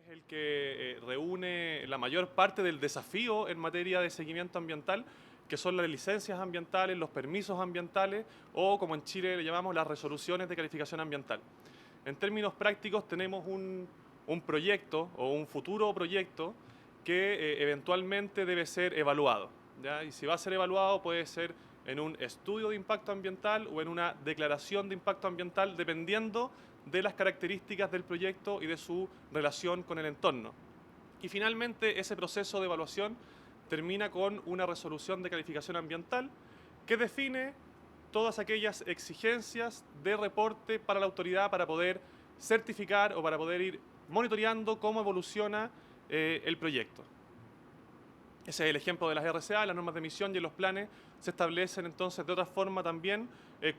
es el que reúne la mayor parte del desafío en materia de seguimiento ambiental, que son las licencias ambientales, los permisos ambientales o, como en Chile le llamamos, las resoluciones de calificación ambiental. En términos prácticos tenemos un proyecto o un futuro proyecto que eventualmente debe ser evaluado, ¿ya? Y si va a ser evaluado puede ser en un estudio de impacto ambiental o en una declaración de impacto ambiental, dependiendo de las características del proyecto y de su relación con el entorno. Y finalmente ese proceso de evaluación termina con una resolución de calificación ambiental que define todas aquellas exigencias de reporte para la autoridad para poder certificar o para poder ir monitoreando cómo evoluciona el proyecto. Ese es el ejemplo de las RCA, las normas de emisión, y en los planes se establecen entonces de otra forma también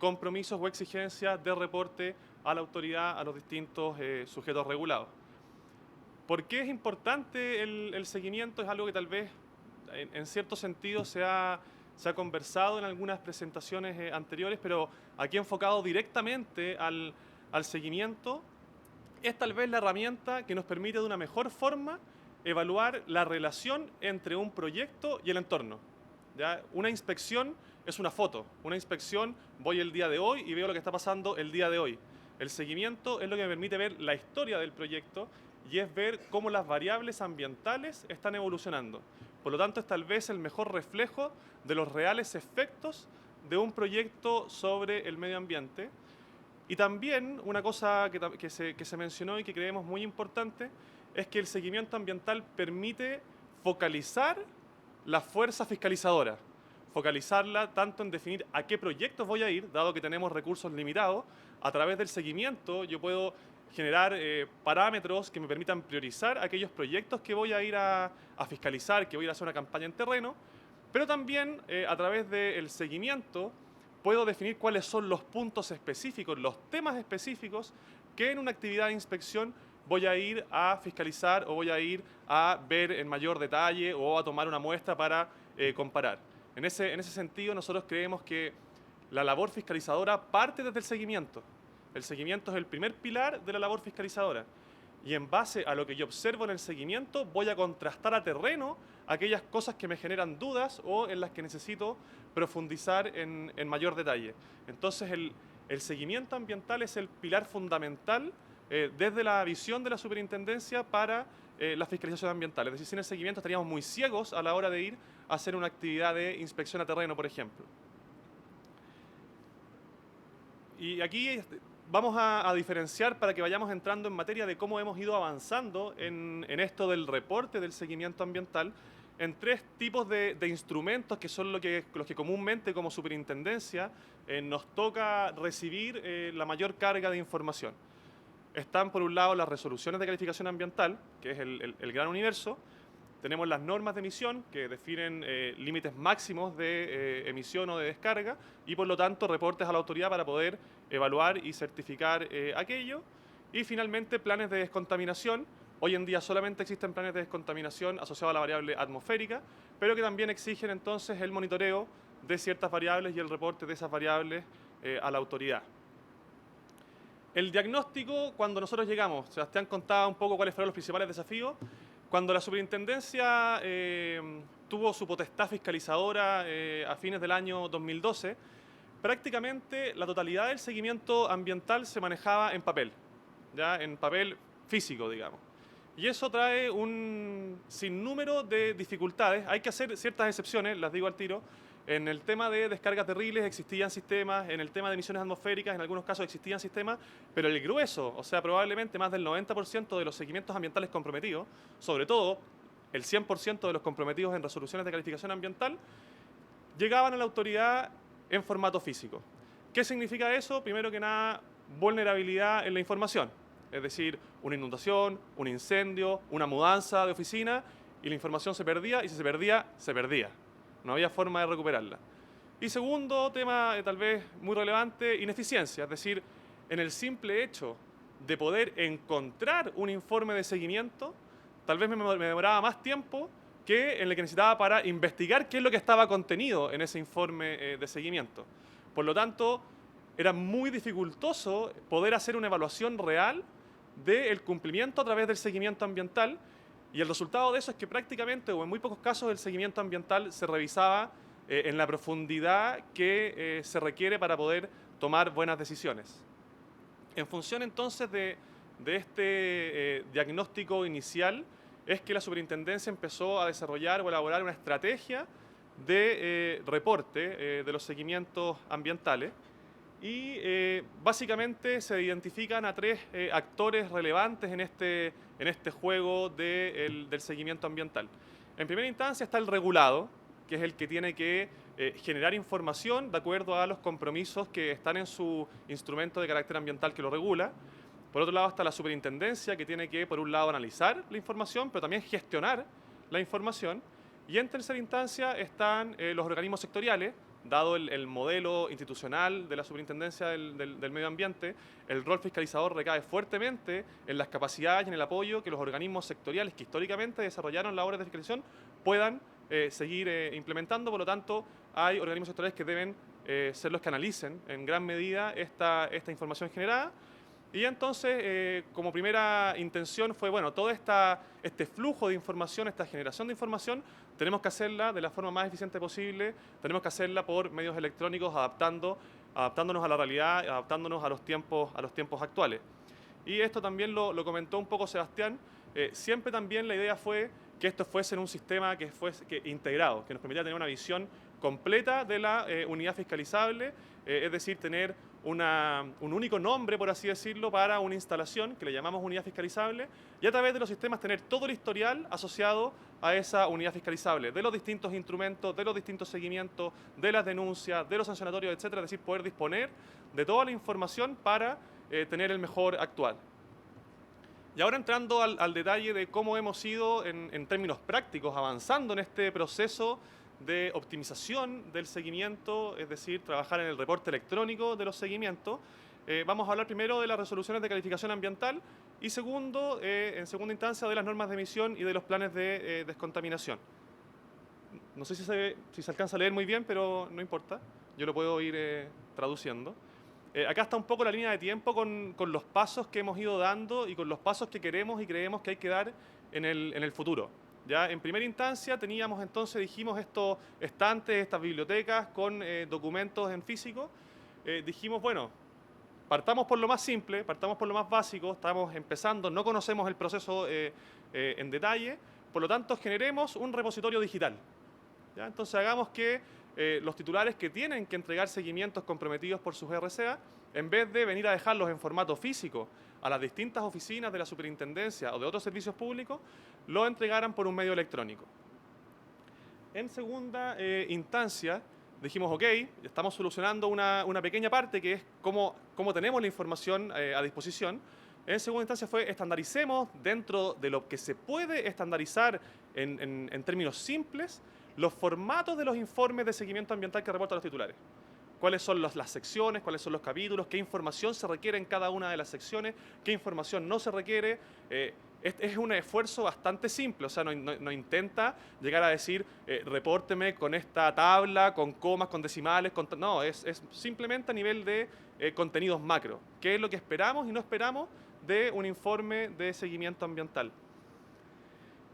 compromisos o exigencias de reporte a la autoridad, a los distintos sujetos regulados. ¿Por qué es importante el seguimiento? Es algo que tal vez en cierto sentido se ha conversado en algunas presentaciones anteriores, pero aquí enfocado directamente al seguimiento, es tal vez la herramienta que nos permite de una mejor forma evaluar la relación entre un proyecto y el entorno. ¿Ya? Una inspección es una foto. Una inspección, voy el día de hoy y veo lo que está pasando el día de hoy. El seguimiento es lo que me permite ver la historia del proyecto y es ver cómo las variables ambientales están evolucionando. Por lo tanto, es tal vez el mejor reflejo de los reales efectos de un proyecto sobre el medio ambiente. Y también una cosa que se mencionó y que creemos muy importante es que el seguimiento ambiental permite focalizar la fuerza fiscalizadora, focalizarla tanto en definir a qué proyectos voy a ir, dado que tenemos recursos limitados. A través del seguimiento yo puedo generar parámetros que me permitan priorizar aquellos proyectos que voy a ir a fiscalizar, que voy a ir a hacer una campaña en terreno, pero también a través del seguimiento puedo definir cuáles son los puntos específicos, los temas específicos que en una actividad de inspección voy a ir a fiscalizar o voy a ir a ver en mayor detalle o a tomar una muestra para comparar. En ese sentido, nosotros creemos que la labor fiscalizadora parte desde el seguimiento. El seguimiento es el primer pilar de la labor fiscalizadora. Y en base a lo que yo observo en el seguimiento, voy a contrastar a terreno aquellas cosas que me generan dudas o en las que necesito profundizar en mayor detalle. Entonces, el seguimiento ambiental es el pilar fundamental desde la visión de la superintendencia para la fiscalización ambiental. Es decir, sin el seguimiento estaríamos muy ciegos a la hora de ir a hacer una actividad de inspección a terreno, por ejemplo. Y aquí vamos a diferenciar para que vayamos entrando en materia de cómo hemos ido avanzando en esto del reporte del seguimiento ambiental en tres tipos de instrumentos que son los que comúnmente como superintendencia nos toca recibir la mayor carga de información. Están por un lado las resoluciones de calificación ambiental, que es el gran universo. Tenemos las normas de emisión que definen límites máximos de emisión o de descarga y por lo tanto reportes a la autoridad para poder evaluar y certificar aquello. Y finalmente planes de descontaminación. Hoy en día solamente existen planes de descontaminación asociados a la variable atmosférica, pero que también exigen entonces el monitoreo de ciertas variables y el reporte de esas variables a la autoridad. El diagnóstico, cuando nosotros llegamos, Sebastián contaba un poco cuáles fueron los principales desafíos. Cuando la superintendencia tuvo su potestad fiscalizadora a fines del año 2012, prácticamente la totalidad del seguimiento ambiental se manejaba en papel, ya en papel físico, digamos. Y eso trae un sinnúmero de dificultades. Hay que hacer ciertas excepciones, las digo al tiro. En el tema de descargas terribles existían sistemas, en el tema de emisiones atmosféricas en algunos casos existían sistemas, pero el grueso, o sea, probablemente más del 90% de los seguimientos ambientales comprometidos, sobre todo el 100% de los comprometidos en resoluciones de calificación ambiental, llegaban a la autoridad en formato físico. ¿Qué significa eso? Primero que nada, vulnerabilidad en la información. Es decir, una inundación, un incendio, una mudanza de oficina y la información se perdía y si se perdía, se perdía. No había forma de recuperarla. Y segundo tema, tal vez muy relevante, ineficiencia. Es decir, en el simple hecho de poder encontrar un informe de seguimiento, tal vez me demoraba más tiempo que en el que necesitaba para investigar qué es lo que estaba contenido en ese informe de seguimiento. Por lo tanto, era muy dificultoso poder hacer una evaluación real del cumplimiento a través del seguimiento ambiental, y el resultado de eso es que prácticamente, o en muy pocos casos, el seguimiento ambiental se revisaba en la profundidad que se requiere para poder tomar buenas decisiones. En función entonces de este diagnóstico inicial, es que la superintendencia empezó a desarrollar o elaborar una estrategia de reporte de los seguimientos ambientales, y básicamente se identifican a tres actores relevantes en este juego del seguimiento ambiental. En primera instancia está el regulado, que es el que tiene que generar información de acuerdo a los compromisos que están en su instrumento de carácter ambiental que lo regula. Por otro lado está la superintendencia, que tiene que, por un lado, analizar la información, pero también gestionar la información. Y en tercera instancia están los organismos sectoriales, dado el modelo institucional de la superintendencia del medio ambiente. El rol fiscalizador recae fuertemente en las capacidades y en el apoyo que los organismos sectoriales que históricamente desarrollaron labores de fiscalización puedan seguir implementando. Por lo tanto, hay organismos sectoriales que deben ser los que analicen en gran medida esta información generada. Y entonces, como primera intención fue, bueno, todo este flujo de información, esta generación de información, tenemos que hacerla de la forma más eficiente posible, tenemos que hacerla por medios electrónicos, adaptándonos a la realidad, adaptándonos a los tiempos actuales. Y esto también lo comentó un poco Sebastián. Siempre también la idea fue que esto fuese en un sistema que fuese integrado, que nos permitiera tener una visión completa de la unidad fiscalizable, es decir, tener un único nombre, por así decirlo, para una instalación que le llamamos unidad fiscalizable, y a través de los sistemas tener todo el historial asociado a esa unidad fiscalizable, de los distintos instrumentos, de los distintos seguimientos, de las denuncias, de los sancionatorios, etcétera, es decir, poder disponer de toda la información para tener el mejor actuar. Y ahora entrando al detalle de cómo hemos ido en términos prácticos avanzando en este proceso de optimización del seguimiento, es decir, trabajar en el reporte electrónico de los seguimientos, vamos a hablar primero de las resoluciones de calificación ambiental y segundo, en segunda instancia, de las normas de emisión y de los planes de descontaminación. No sé si se alcanza a leer muy bien, pero no importa, yo lo puedo ir traduciendo. Acá está un poco la línea de tiempo con los pasos que hemos ido dando y con los pasos que queremos y creemos que hay que dar en el futuro. ¿Ya? En primera instancia teníamos entonces, dijimos, estos estantes, estas bibliotecas con documentos en físico. Dijimos, bueno, partamos por lo más simple, partamos por lo más básico, estamos empezando, no conocemos el proceso en detalle, por lo tanto generemos un repositorio digital. ¿Ya? Entonces hagamos que los titulares que tienen que entregar seguimientos comprometidos por sus RCA, en vez de venir a dejarlos en formato físico a las distintas oficinas de la superintendencia o de otros servicios públicos, lo entregaran por un medio electrónico. En segunda instancia, dijimos, ok, estamos solucionando una pequeña parte que es cómo tenemos la información a disposición. En segunda instancia fue estandaricemos dentro de lo que se puede estandarizar en términos simples los formatos de los informes de seguimiento ambiental que reportan los titulares. Cuáles son las secciones, cuáles son los capítulos, qué información se requiere en cada una de las secciones, qué información no se requiere. Es un esfuerzo bastante simple, o sea, no intenta llegar a decir, repórteme con esta tabla, con comas, con decimales, no, es simplemente a nivel de contenidos macro. ¿Qué es lo que esperamos y no esperamos de un informe de seguimiento ambiental?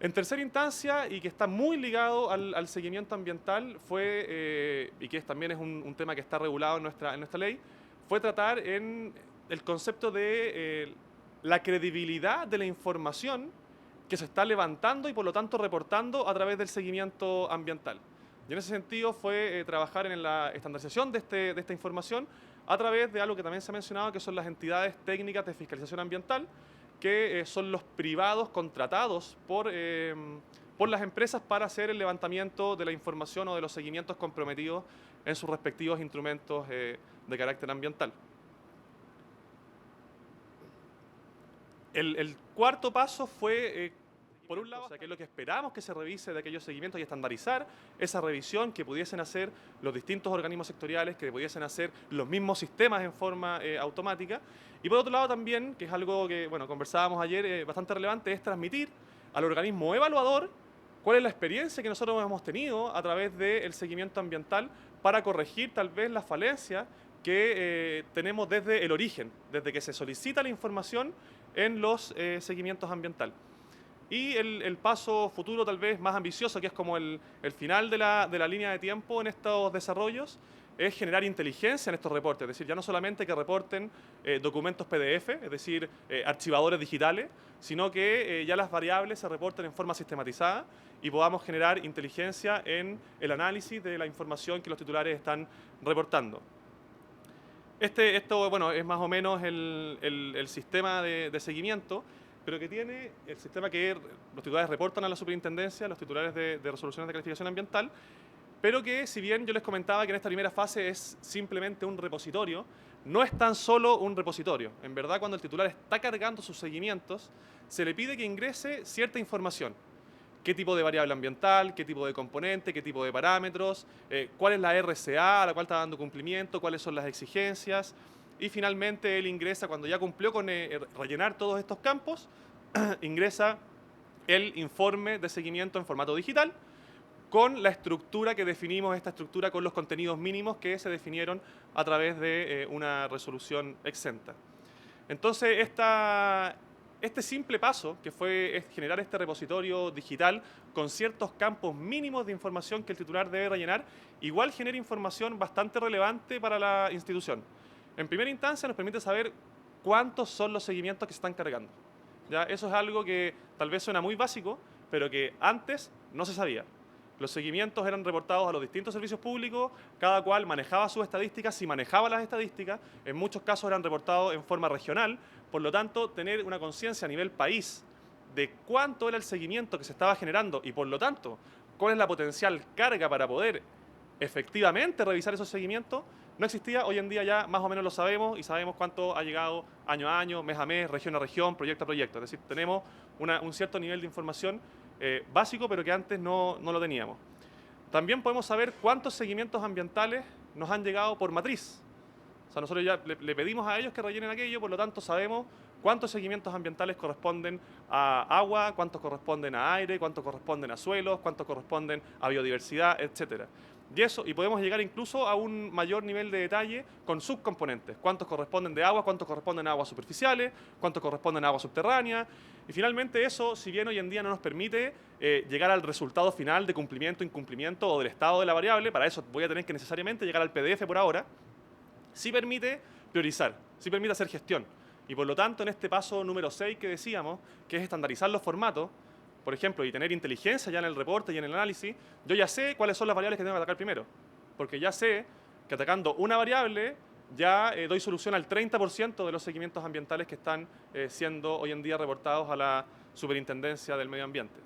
En tercera instancia, y que está muy ligado al seguimiento ambiental, fue, y que también es un tema que está regulado en nuestra ley, fue tratar en el concepto de la credibilidad de la información que se está levantando y por lo tanto reportando a través del seguimiento ambiental. Y en ese sentido fue trabajar en la estandarización de esta información a través de algo que también se ha mencionado, que son las entidades técnicas de fiscalización ambiental, que son los privados contratados por las empresas para hacer el levantamiento de la información o de los seguimientos comprometidos en sus respectivos instrumentos de carácter ambiental. El cuarto paso fue, por un lado, que es lo que esperamos que se revise de aquellos seguimientos y estandarizar esa revisión que pudiesen hacer los distintos organismos sectoriales, que pudiesen hacer los mismos sistemas en forma automática. Y por otro lado también, que es algo que conversábamos ayer, bastante relevante, es transmitir al organismo evaluador cuál es la experiencia que nosotros hemos tenido a través del seguimiento ambiental para corregir tal vez las falencias que tenemos desde el origen, desde que se solicita la información en los seguimientos ambientales. Y el paso futuro tal vez más ambicioso, que es como el final de la línea de tiempo en estos desarrollos, es generar inteligencia en estos reportes. Es decir, ya no solamente que reporten documentos PDF, es decir, archivadores digitales, sino que ya las variables se reporten en forma sistematizada y podamos generar inteligencia en el análisis de la información que los titulares están reportando. Esto, bueno, es más o menos el sistema de seguimiento, pero que tiene el sistema que los titulares reportan a la superintendencia, los titulares de resoluciones de calificación ambiental, pero que si bien yo les comentaba que en esta primera fase es simplemente un repositorio, no es tan solo un repositorio. En verdad, cuando el titular está cargando sus seguimientos, se le pide que ingrese cierta información. Qué tipo de variable ambiental, qué tipo de componente, qué tipo de parámetros, cuál es la RCA a la cual está dando cumplimiento, cuáles son las exigencias. Y finalmente él ingresa, cuando ya cumplió con rellenar todos estos campos, ingresa el informe de seguimiento en formato digital, con la estructura que definimos, esta estructura con los contenidos mínimos que se definieron a través de una resolución exenta. Entonces, este simple paso, que fue generar este repositorio digital con ciertos campos mínimos de información que el titular debe rellenar, igual genera información bastante relevante para la institución. En primera instancia, nos permite saber cuántos son los seguimientos que se están cargando. ¿Ya? Eso es algo que tal vez suena muy básico, pero que antes no se sabía. Los seguimientos eran reportados a los distintos servicios públicos, cada cual manejaba sus estadísticas, si manejaba las estadísticas, en muchos casos eran reportados en forma regional, por lo tanto, tener una conciencia a nivel país de cuánto era el seguimiento que se estaba generando y por lo tanto, cuál es la potencial carga para poder efectivamente revisar esos seguimientos, no existía. Hoy en día ya más o menos lo sabemos y sabemos cuánto ha llegado año a año, mes a mes, región a región, proyecto a proyecto. Es decir, tenemos un cierto nivel de información básico, pero que antes no lo teníamos. También podemos saber cuántos seguimientos ambientales nos han llegado por matriz. O sea, nosotros ya le pedimos a ellos que rellenen aquello, por lo tanto sabemos cuántos seguimientos ambientales corresponden a agua, cuántos corresponden a aire, cuántos corresponden a suelos, cuántos corresponden a biodiversidad, etcétera. Y podemos llegar incluso a un mayor nivel de detalle con subcomponentes. Cuántos corresponden de agua, cuántos corresponden a aguas superficiales, cuántos corresponden a aguas subterráneas. Y finalmente eso, si bien hoy en día no nos permite llegar al resultado final de cumplimiento, incumplimiento o del estado de la variable, para eso voy a tener que necesariamente llegar al PDF por ahora, sí permite priorizar, sí permite hacer gestión. Y por lo tanto, en este paso número 6 que decíamos, que es estandarizar los formatos, por ejemplo, y tener inteligencia ya en el reporte y en el análisis, yo ya sé cuáles son las variables que tengo que atacar primero. Porque ya sé que atacando una variable ya doy solución al 30% de los seguimientos ambientales que están siendo hoy en día reportados a la Superintendencia del Medio Ambiente.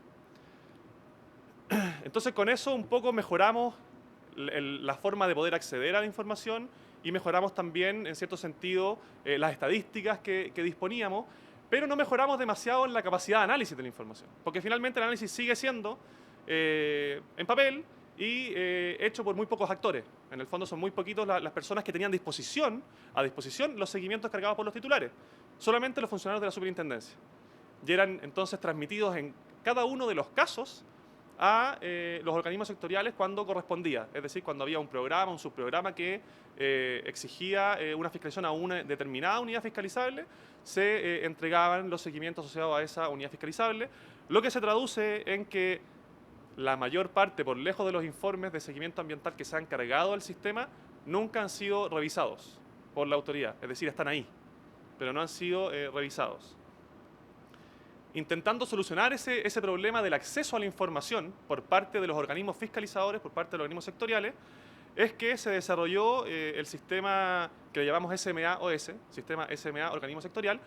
Entonces, con eso un poco mejoramos la forma de poder acceder a la información y mejoramos también, en cierto sentido, las estadísticas que disponíamos, pero no mejoramos demasiado en la capacidad de análisis de la información, porque finalmente el análisis sigue siendo en papel y hecho por muy pocos actores. En el fondo son muy poquitos las personas que tenían a disposición los seguimientos cargados por los titulares, solamente los funcionarios de la superintendencia. Y eran entonces transmitidos en cada uno de los casos a los organismos sectoriales cuando correspondía, es decir, cuando había un programa, un subprograma que exigía una fiscalización a una determinada unidad fiscalizable, se entregaban los seguimientos asociados a esa unidad fiscalizable, lo que se traduce en que la mayor parte, por lejos de los informes de seguimiento ambiental que se han cargado al sistema, nunca han sido revisados por la autoridad, es decir, están ahí, pero no han sido revisados. Intentando solucionar ese problema del acceso a la información por parte de los organismos fiscalizadores, por parte de los organismos sectoriales, es que se desarrolló el sistema que le llamamos SMA-OS, Sistema SMA Organismo Sectorial,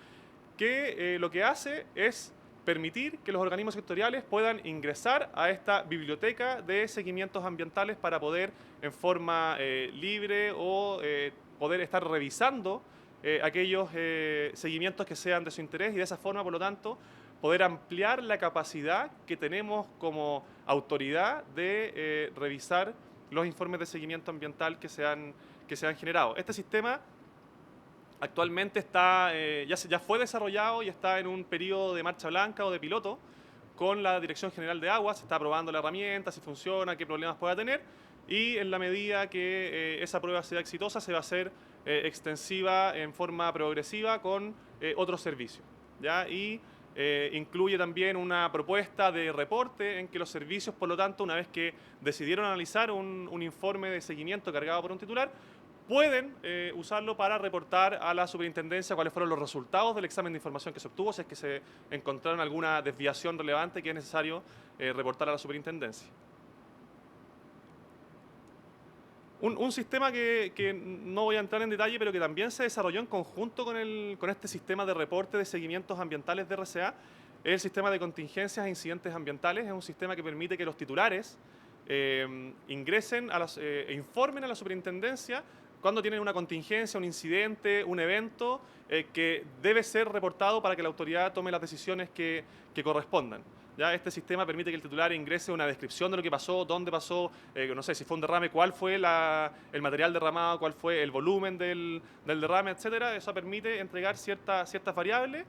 que lo que hace es permitir que los organismos sectoriales puedan ingresar a esta biblioteca de seguimientos ambientales para poder en forma libre o poder estar revisando aquellos seguimientos que sean de su interés y de esa forma, por lo tanto, poder ampliar la capacidad que tenemos como autoridad de revisar los informes de seguimiento ambiental que se han generado. Este sistema actualmente está, ya fue desarrollado y está en un periodo de marcha blanca o de piloto con la Dirección General de Aguas. Se está probando la herramienta, si funciona, qué problemas pueda tener, y en la medida que esa prueba sea exitosa se va a hacer extensiva en forma progresiva con otros servicios, ¿ya? Y incluye también una propuesta de reporte en que los servicios, por lo tanto, una vez que decidieron analizar un informe de seguimiento cargado por un titular, pueden usarlo para reportar a la superintendencia cuáles fueron los resultados del examen de información que se obtuvo, si es que se encontraron alguna desviación relevante que es necesario reportar a la superintendencia. Un sistema que no voy a entrar en detalle, pero que también se desarrolló en conjunto con este sistema de reporte de seguimientos ambientales de RCA, es el sistema de contingencias e incidentes ambientales. Es un sistema que permite que los titulares ingresen e informen a la superintendencia cuando tienen una contingencia, un incidente, un evento que debe ser reportado para que la autoridad tome las decisiones que correspondan. ¿Ya? Este sistema permite que el titular ingrese una descripción de lo que pasó, dónde pasó, no sé, si fue un derrame, cuál fue el material derramado, cuál fue el volumen del derrame, etcétera. Eso permite entregar ciertas variables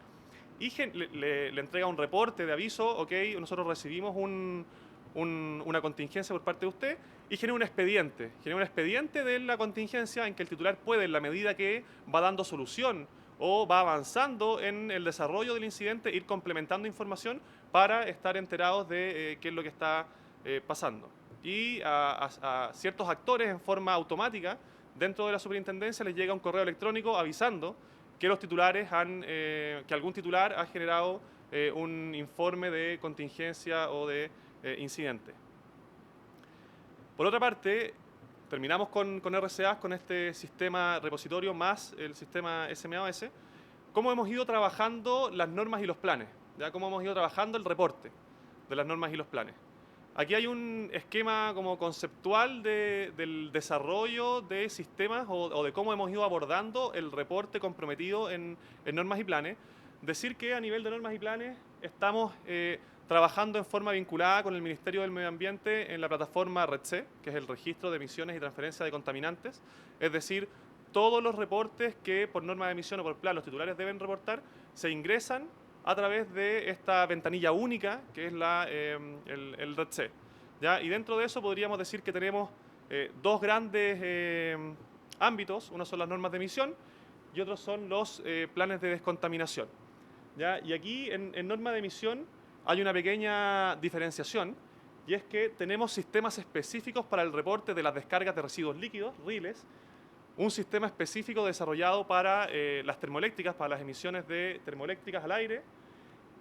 y le entrega un reporte de aviso, ok, nosotros recibimos una contingencia por parte de usted, y genera un expediente de la contingencia en que el titular puede, en la medida que va dando solución o va avanzando en el desarrollo del incidente, ir complementando información para estar enterados de qué es lo que está pasando. Y a ciertos actores, en forma automática, dentro de la superintendencia les llega un correo electrónico avisando que los titulares que algún titular ha generado un informe de contingencia o de incidente. Por otra parte, terminamos con RCA, con este sistema repositorio más el sistema SMAOS, cómo hemos ido trabajando las normas y los planes, ¿ya? Cómo hemos ido trabajando el reporte de las normas y los planes. Aquí hay un esquema como conceptual del desarrollo de sistemas o de cómo hemos ido abordando el reporte comprometido en normas y planes. Decir que a nivel de normas y planes estamos trabajando en forma vinculada con el Ministerio del Medio Ambiente en la plataforma REDC, que es el Registro de Emisiones y Transferencia de Contaminantes. Es decir, todos los reportes que por norma de emisión o por plan los titulares deben reportar se ingresan a través de esta ventanilla única que es el REDC, ¿ya? Y dentro de eso podríamos decir que tenemos dos grandes ámbitos. Uno son las normas de emisión y otros son los planes de descontaminación, ¿ya? Y aquí en norma de emisión hay una pequeña diferenciación, y es que tenemos sistemas específicos para el reporte de las descargas de residuos líquidos, RILES, un sistema específico desarrollado para las termoeléctricas, para las emisiones de termoeléctricas al aire,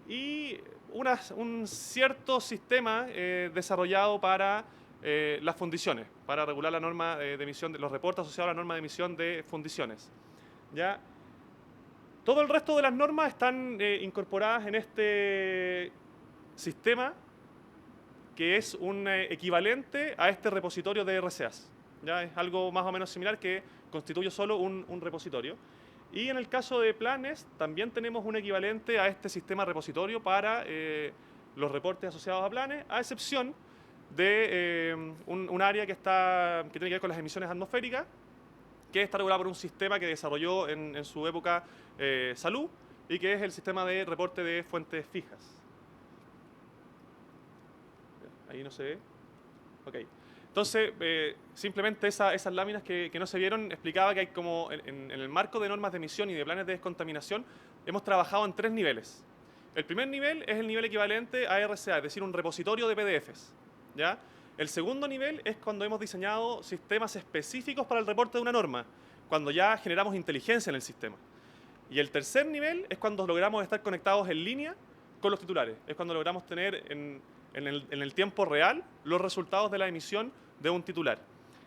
y un cierto sistema desarrollado para las fundiciones, para regular la norma de emisión, los reportes asociados a la norma de emisión de fundiciones, ¿ya? Todo el resto de las normas están incorporadas en este sistema que es un equivalente a este repositorio de RCAs. ¿Ya? Es algo más o menos similar que constituye solo un repositorio. Y en el caso de planes también tenemos un equivalente a este sistema repositorio para los reportes asociados a planes, a excepción de un área que tiene que ver con las emisiones atmosféricas, que está regulada por un sistema que desarrolló en su época Salud, y que es el sistema de reporte de fuentes fijas. Ahí no se ve. Ok. Entonces, simplemente esas láminas que no se vieron explicaba que hay como en el marco de normas de emisión y de planes de descontaminación hemos trabajado en 3 niveles. El primer nivel es el nivel equivalente a RCA, es decir, un repositorio de PDFs, ¿ya? El segundo nivel es cuando hemos diseñado sistemas específicos para el reporte de una norma, cuando ya generamos inteligencia en el sistema. Y el tercer nivel es cuando logramos estar conectados en línea con los titulares, es cuando logramos tener en el tiempo real los resultados de la emisión de un titular.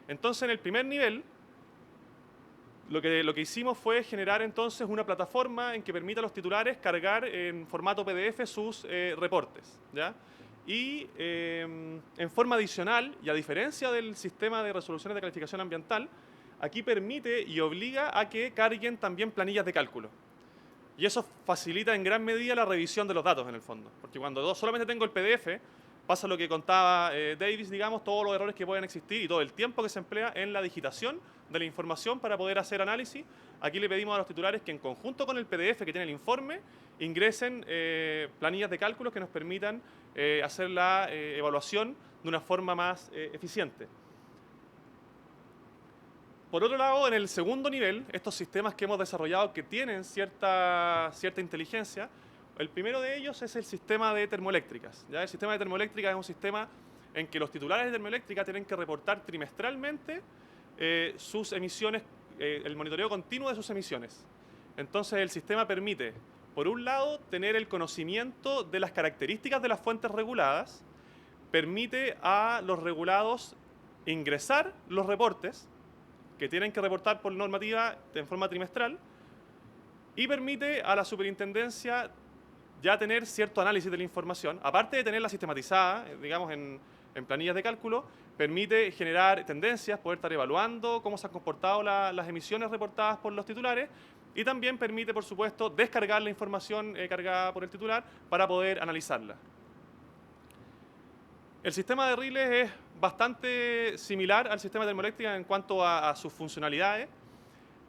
Entonces, en el primer nivel, lo que hicimos fue generar entonces una plataforma en que permita a los titulares cargar en formato PDF sus reportes, ¿ya? Y en forma adicional, y a diferencia del sistema de resoluciones de calificación ambiental, aquí permite y obliga a que carguen también planillas de cálculo. Y eso facilita en gran medida la revisión de los datos en el fondo. Porque cuando solamente tengo el PDF, pasa lo que contaba Davis, digamos, todos los errores que pueden existir y todo el tiempo que se emplea en la digitación de la información para poder hacer análisis. Aquí le pedimos a los titulares que en conjunto con el PDF que tiene el informe, ingresen planillas de cálculos que nos permitan hacer la evaluación de una forma más eficiente. Por otro lado, en el segundo nivel, estos sistemas que hemos desarrollado que tienen cierta inteligencia, el primero de ellos es el sistema de termoeléctricas. ¿Ya? El sistema de termoeléctricas es un sistema en que los titulares de termoeléctrica tienen que reportar trimestralmente sus emisiones, el monitoreo continuo de sus emisiones. Entonces el sistema permite, por un lado, tener el conocimiento de las características de las fuentes reguladas, permite a los regulados ingresar los reportes que tienen que reportar por normativa en forma trimestral y permite a la superintendencia ya tener cierto análisis de la información, aparte de tenerla sistematizada, digamos, en planillas de cálculo, permite generar tendencias, poder estar evaluando cómo se han comportado las emisiones reportadas por los titulares y también permite, por supuesto, descargar la información cargada por el titular para poder analizarla. El sistema de riles es bastante similar al sistema de termoeléctrica en cuanto a sus funcionalidades.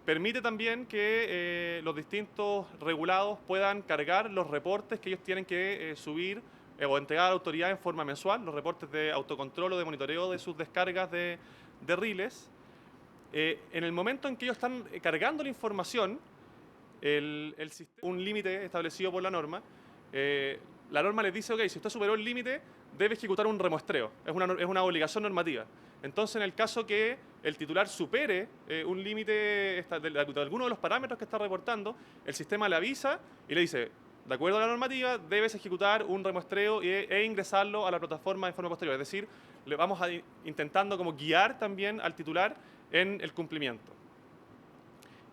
Permite también que los distintos regulados puedan cargar los reportes que ellos tienen que subir o entregar a la autoridad en forma mensual, los reportes de autocontrol o de monitoreo de sus descargas de riles. En el momento en que ellos están cargando la información, un límite establecido por la norma les dice, ok, si usted superó el límite, debe ejecutar un remuestreo. Es una obligación normativa. Entonces, en el caso que el titular supere un límite de alguno de los parámetros que está reportando, el sistema le avisa y le dice, de acuerdo a la normativa, debes ejecutar un remuestreo e ingresarlo a la plataforma de forma posterior. Es decir, le vamos intentando como guiar también al titular en el cumplimiento.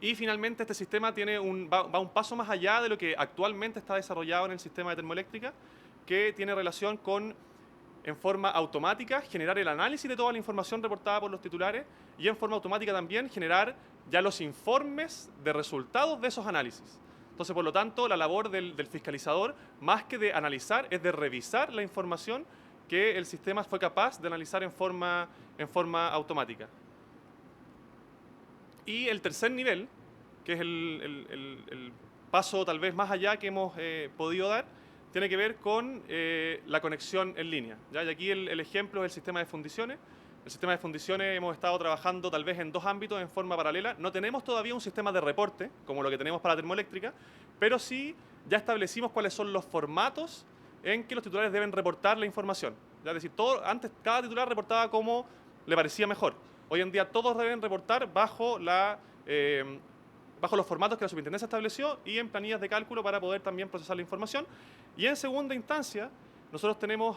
Y finalmente este sistema va un paso más allá de lo que actualmente está desarrollado en el sistema de termoeléctrica, que tiene relación con, en forma automática, generar el análisis de toda la información reportada por los titulares y en forma automática también generar ya los informes de resultados de esos análisis. Entonces, por lo tanto, la labor del fiscalizador, más que de analizar, es de revisar la información que el sistema fue capaz de analizar en forma automática. Y el tercer nivel, que es el paso tal vez más allá que hemos podido dar, tiene que ver con la conexión en línea. ¿Ya? Y aquí el ejemplo es el sistema de fundiciones. El sistema de fundiciones hemos estado trabajando tal vez en dos ámbitos en forma paralela. No tenemos todavía un sistema de reporte, como lo que tenemos para la termoeléctrica, pero sí ya establecimos cuáles son los formatos en que los titulares deben reportar la información. ¿Ya? Es decir, antes cada titular reportaba como le parecía mejor. Hoy en día todos deben reportar bajo los formatos que la superintendencia estableció y en planillas de cálculo para poder también procesar la información. Y en segunda instancia, nosotros tenemos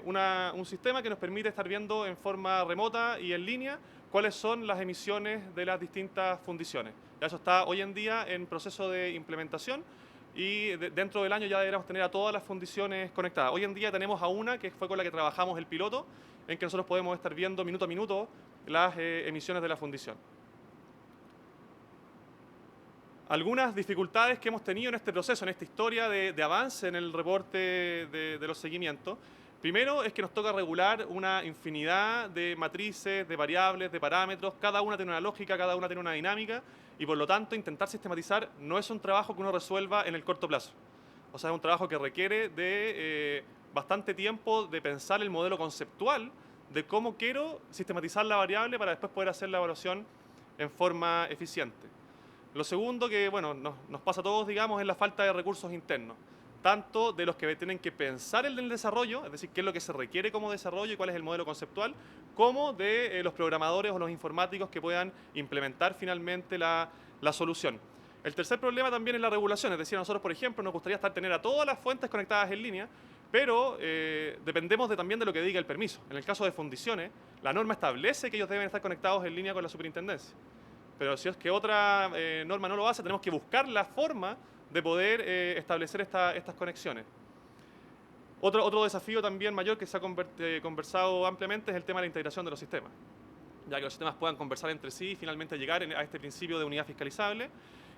un sistema que nos permite estar viendo en forma remota y en línea cuáles son las emisiones de las distintas fundiciones. Ya eso está hoy en día en proceso de implementación y dentro del año ya deberemos tener a todas las fundiciones conectadas. Hoy en día tenemos a una que fue con la que trabajamos el piloto, en que nosotros podemos estar viendo minuto a minuto las emisiones de la fundición. Algunas dificultades que hemos tenido en este proceso, en esta historia de avance en el reporte de los seguimientos. Primero es que nos toca regular una infinidad de matrices, de variables, de parámetros. Cada una tiene una lógica, cada una tiene una dinámica y por lo tanto intentar sistematizar no es un trabajo que uno resuelva en el corto plazo. O sea, es un trabajo que requiere de bastante tiempo de pensar el modelo conceptual de cómo quiero sistematizar la variable para después poder hacer la evaluación en forma eficiente. Lo segundo que bueno, nos pasa a todos, digamos, es la falta de recursos internos, tanto de los que tienen que pensar en el desarrollo, es decir, qué es lo que se requiere como desarrollo y cuál es el modelo conceptual, como de los programadores o los informáticos que puedan implementar finalmente la solución. El tercer problema también es la regulación, es decir, a nosotros, por ejemplo, nos gustaría tener a todas las fuentes conectadas en línea, pero dependemos también de lo que diga el permiso. En el caso de fundiciones, la norma establece que ellos deben estar conectados en línea con la superintendencia. Pero si es que otra norma no lo hace, tenemos que buscar la forma de poder establecer estas conexiones. Otro desafío también mayor que se ha conversado ampliamente es el tema de la integración de los sistemas. Ya que los sistemas puedan conversar entre sí y finalmente llegar a este principio de unidad fiscalizable.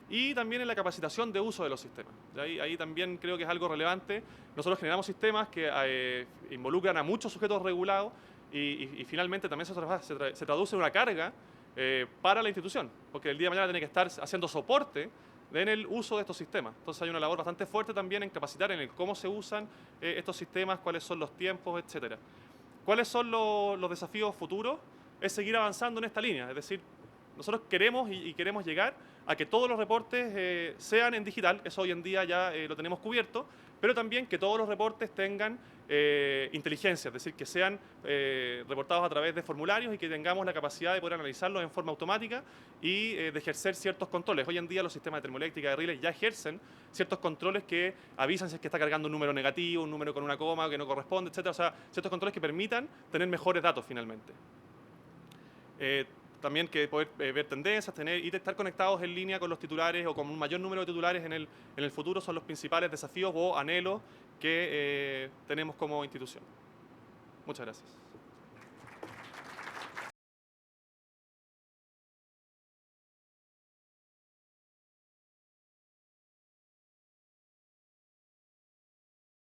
Y también en la capacitación de uso de los sistemas. Ahí también creo que es algo relevante. Nosotros generamos sistemas que involucran a muchos sujetos regulados y finalmente también se traduce en una carga para la institución, porque el día de mañana tiene que estar haciendo soporte en el uso de estos sistemas. Entonces hay una labor bastante fuerte también en capacitar en el cómo se usan estos sistemas, cuáles son los tiempos, etcétera. ¿Cuáles son los desafíos futuros? Es seguir avanzando en esta línea, es decir, nosotros queremos y queremos llegar a que todos los reportes sean en digital, eso hoy en día ya lo tenemos cubierto, pero también que todos los reportes tengan inteligencia, es decir, que sean reportados a través de formularios y que tengamos la capacidad de poder analizarlos en forma automática y de ejercer ciertos controles. Hoy en día los sistemas de termoeléctrica, de riles ya ejercen ciertos controles que avisan si es que está cargando un número negativo, un número con una coma que no corresponde, etcétera. O sea, ciertos controles que permitan tener mejores datos finalmente. También que poder ver tendencias, y estar conectados en línea con los titulares o con un mayor número de titulares en el futuro son los principales desafíos o anhelos que tenemos como institución. Muchas gracias.